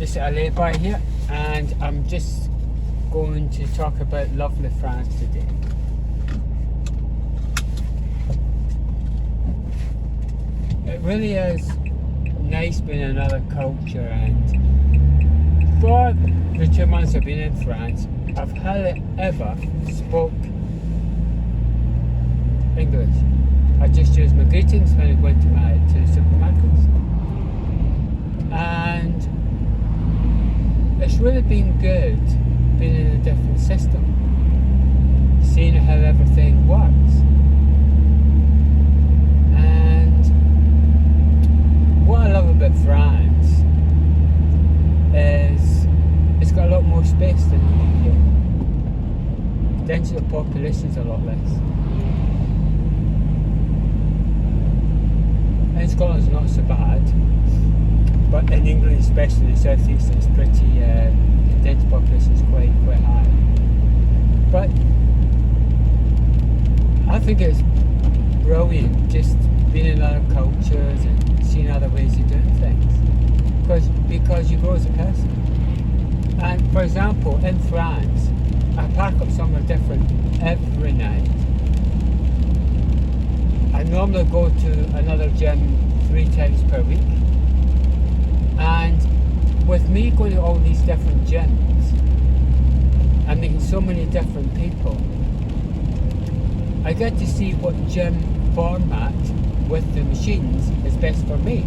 just a lay-by here, and I'm just going to talk about lovely France today. It really is nice being in another culture, and for the 2 months I've been in France, I've hardly ever spoke English. I just use my greetings when I go into to the supermarkets, and it's really been good being in a different system, seeing how everything works. And what I love about France is it's got a lot more space than the UK. The density of population's a lot less. In Scotland's not so bad, but in England, especially in the southeast, it's pretty, the density population is quite high. But I think it's brilliant just being in other cultures and seeing other ways of doing things, because you grow as a person. And for example, in France, I park up somewhere different every night. I normally go to another gym 3 times per week, and with me going to all these different gyms and meeting so many different people, I get to see what gym format with the machines is best for me,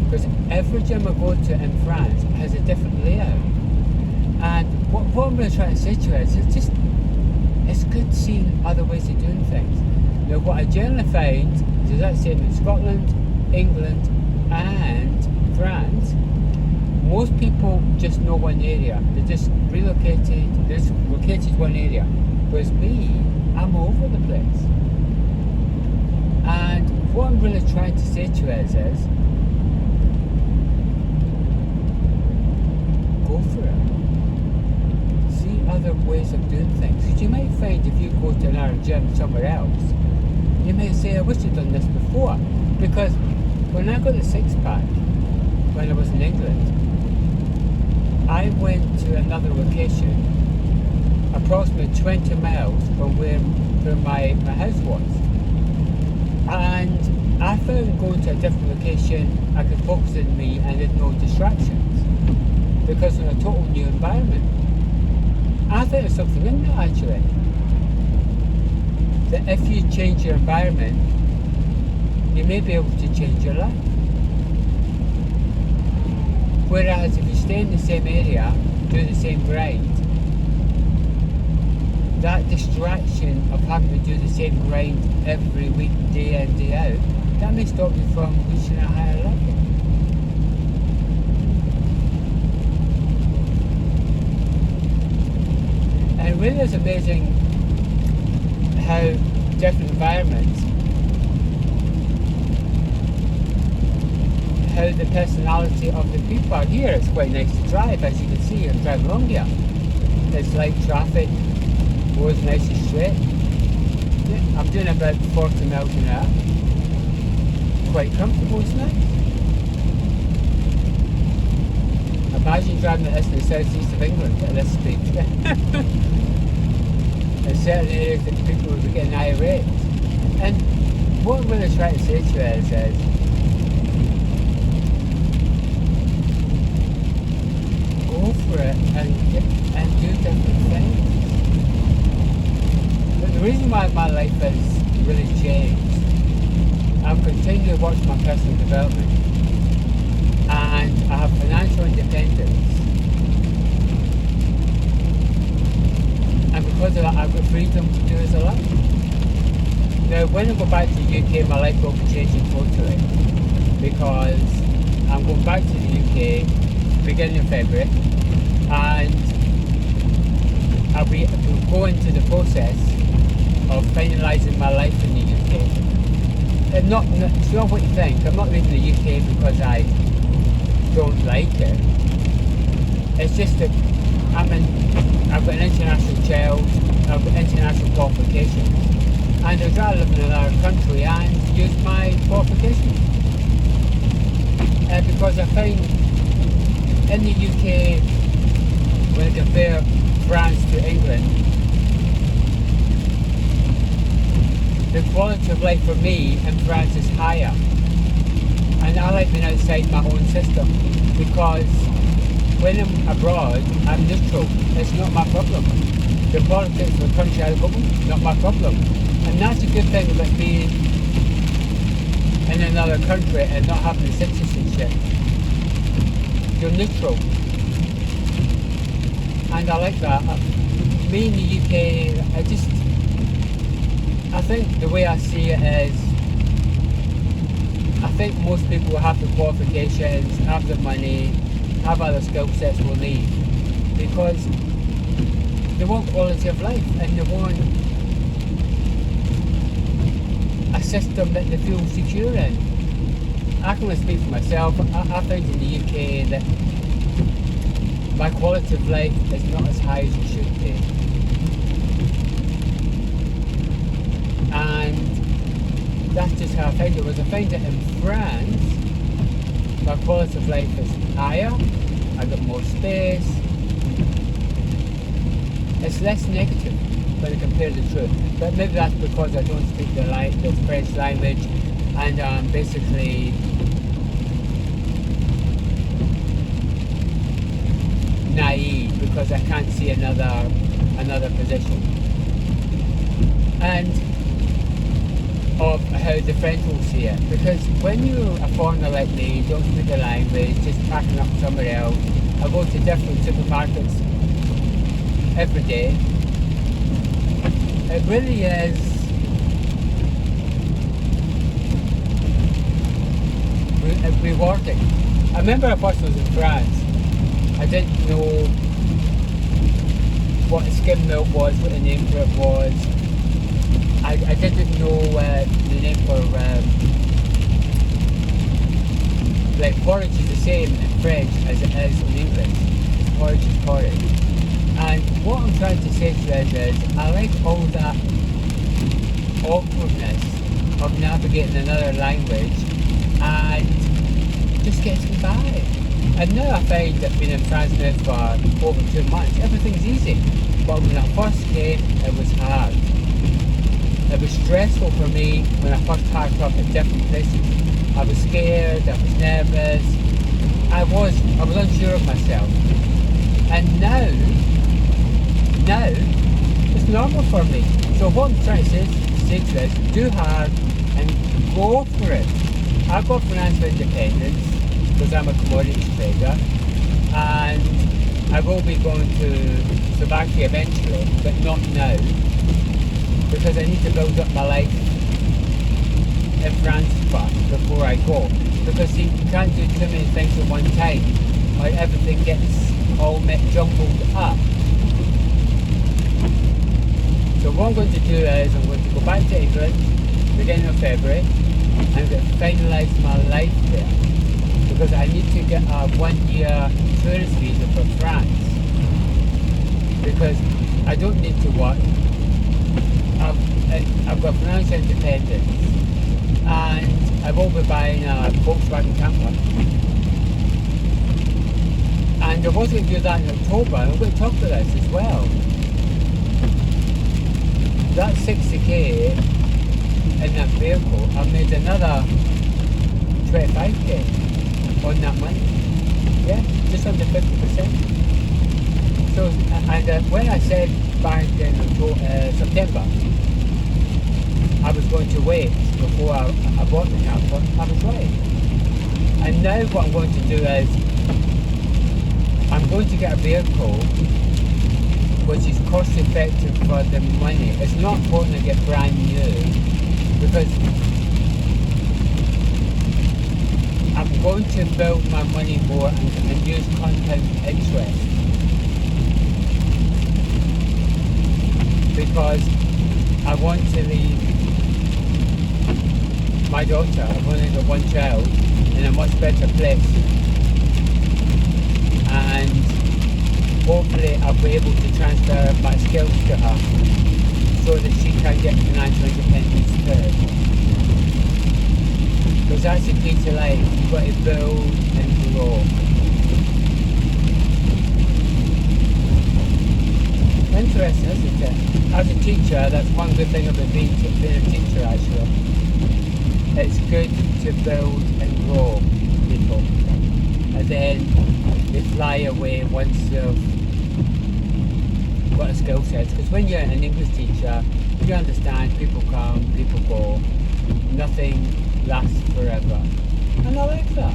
because every gym I go to in France has a different layout. And what I'm really trying to say to you is it's good seeing other ways of doing things. Now, what I generally find is that same in Scotland, England and France. Most people just know one area. They just located one area. Whereas me, I'm all over the place. And what I'm really trying to say to you is go for it. See other ways of doing things. Because you might find if you go to another gym somewhere else, you may say, I wish I'd done this before. Because when I got the six-pack, when I was in England, I went to another location, approximately 20 miles from where my house was. And I found going to a different location, I could focus on me and there's no distractions, because in a total new environment. I think there's something in that actually. That if you change your environment, you may be able to change your life. Whereas if you stay in the same area, do the same grind, that distraction of having to do the same grind every week, day in, day out, that may stop you from reaching a higher level. And it really is amazing how different environments, how the personality of the people are. Here it's quite nice to drive, as you can see. I'm driving along here. It's like traffic, goes nice and straight. Yeah, I'm doing about 40 miles an hour. Quite comfortable, it's nice. Imagine driving at this in the southeast of England at this speed. In certain areas that people will be getting irate. And what I'm really trying to say to you is go for it and do different things. But the reason why my life has really changed, I'm continuing to watch my personal development, and I have financial independence. And because of that, I've got freedom to do as I like. Now, when I go back to the UK, my life will be changing totally, because I'm going back to the UK beginning of February, and I'll go into the process of finalising my life in the UK. And it's not what you think. I'm not leaving the UK because I don't like it. It's just that I've got an international child, I've got international qualifications, and I'd rather live in another country and use my qualifications. Because I find in the UK, when I compare France to England, the quality of life for me in France is higher. And I like being outside my own system, because when I'm abroad, I'm neutral. It's not my problem. The politics of the country I live in, not my problem. And that's a good thing about being in another country and not having the citizenship. You're neutral. And I like that. Me in the UK, I think the way I see it is, I think most people will have the qualifications, have the money, have other skill sets will leave, because they want quality of life and they want a system that they feel secure in. I can only speak for myself. I find in the UK that my quality of life is not as high as it should be. And that's just how I find it. Whereas I find it in France, my quality of life is higher, I got more space, it's less negative when I compare the two. But maybe that's because I don't speak the French language, and I'm basically naive because I can't see another position. And of how the French will see it. Because when you're a foreigner like me, you don't speak the language, just packing up somewhere else, I go to different supermarkets every day. It really is rewarding. I remember I first was in France. I didn't know what a skim milk was, what the name for it was. I didn't know the name for like porridge is the same in French as it is in English. It's porridge is porridge. And what I'm trying to say to this is I like all that awkwardness of navigating another language and just getting by. And now I find that being in France now for over 2 months, everything's easy. But when I first came, it was hard. It was stressful for me when I first packed up at different places. I was scared, I was nervous, I was unsure of myself. And now, it's normal for me. So what I'm trying to say to this, do hard and go for it. I've got financial independence because I'm a commodities trader, and I will be going to Slovakia eventually, but not now, because I need to build up my life in France first before I go. Because you can't do too many things at one time, or everything gets all jumbled up. So what I'm going to do is I'm going to go back to England beginning of February. I'm going to finalise my life there, because I need to get a 1-year tourist visa for France, because I don't need to work. I've got financial independence, and I will be buying a Volkswagen camper. And I was going to do that in October, and I'm going to talk about this as well. That 60k in that vehicle, I've made another 25k on that money. Yeah, just under 50%. So, and when I said back in September, I was going to wait before I bought the camper, I was right. And now what I'm going to do is, I'm going to get a vehicle which is cost effective for the money. It's not important to get brand new, because I'm going to build my money more and use compound interest. Because I want to leave my daughter, I've only got one child, in a much better place. And hopefully I'll be able to transfer my skills to her so that she can get financial independence too. Because that's the key to life. You've got to build and grow. teacher, that's one good thing about being a teacher actually. It's good to build and grow people. And then they fly away once they've got a skill set. Because when you're an English teacher, you understand people come, people go, nothing lasts forever. And I like that.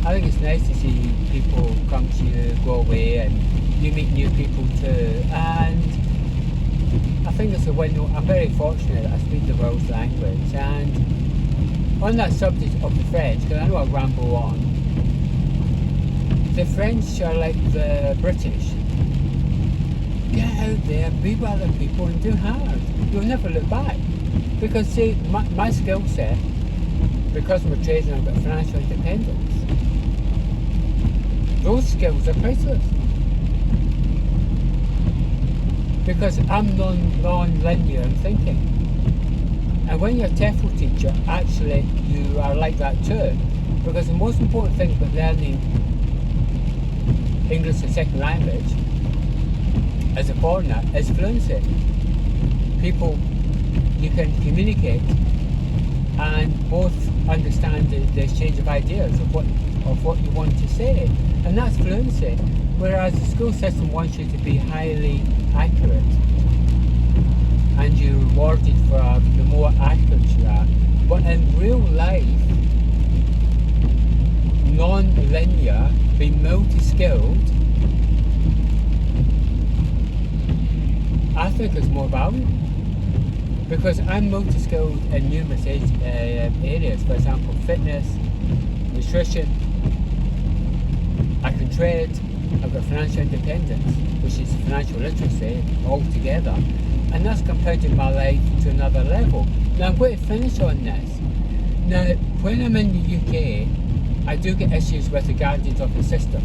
I think it's nice to see people come to you, go away, and you meet new people too. And I think it's a win. I'm very fortunate that I speak the world's language. And on that subject of the French, because I know I ramble on, the French are like the British. Get out there, be with other people and do hard. You'll never look back. Because see, my skill set, because I'm a trader and I've got financial independence, those skills are priceless. Because I'm non-linear in thinking. And when you're a TEFL teacher, actually you are like that too. Because the most important thing about learning English as a second language as a foreigner is fluency. People, you can communicate and both understand the exchange of ideas of what you want to say, and that's fluency. Whereas the school system wants you to be highly accurate, and you're rewarded for the more accurate you are. But in real life, non-linear, being multi-skilled, I think is more valuable. Because I'm multi-skilled in numerous areas. For example, fitness, nutrition, I can trade, I've got financial independence, which is financial literacy altogether, and that's compounded my life to another level. Now I'm going to finish on this. Now, when I'm in the UK, I do get issues with the guardians of the system,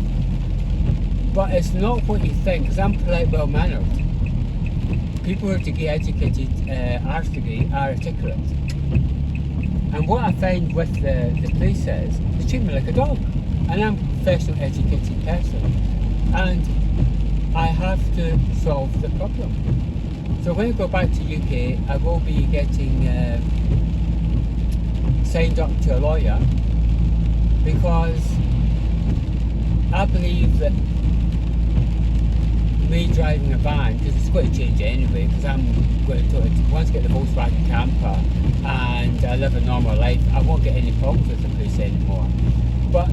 but it's not what you think, because I'm polite, well-mannered. People who are degree educated, arts degree, are articulate. And what I find with the police is, they treat me like a dog. And I'm a professional educated person. And I have to solve the problem. So when I go back to UK, I will be getting signed up to a lawyer, because I believe that me driving a van, because it's going to change anyway, because I'm going to once get the Volkswagen camper and I live a normal life, I won't get any problems with the police anymore. But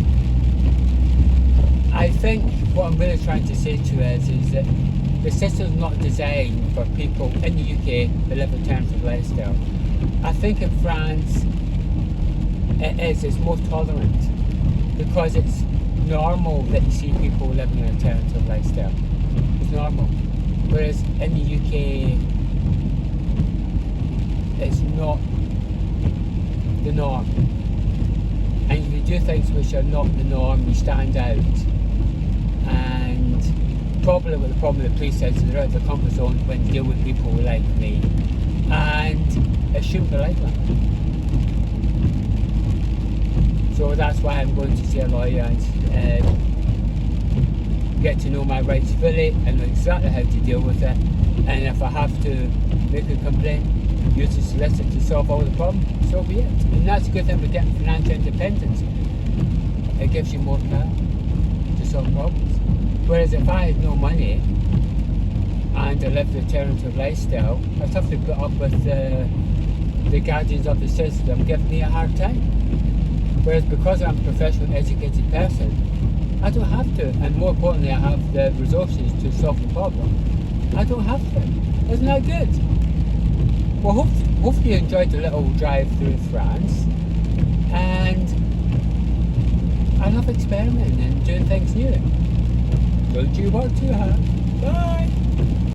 I think what I'm really trying to say to us is that the system's not designed for people in the UK that live in terms of lifestyle. I think in France it's more tolerant, because it's normal that you see people living an alternative lifestyle. It's normal. Whereas in the UK, it's not the norm. And if you do things which are not the norm, you stand out. And probably what the problem with the police is they're out of their comfort zone when they deal with people like me. And it shouldn't be like that. So that's why I'm going to see a lawyer and get to know my rights fully and know exactly how to deal with it. And if I have to make a complaint, use a solicitor to solve all the problems, so be it. And that's a good thing with getting financial independence. It gives you more power to solve problems. Whereas if I had no money and I lived an alternative lifestyle, I'd have to put up with the guardians of the system giving me a hard time. Whereas because I'm a professional educated person, I don't have to, and more importantly, I have the resources to solve the problem. I don't have to. Isn't that good? Well, hopefully you enjoyed the little drive through France, and I love experimenting and doing things new. Don't you work too hard. Bye!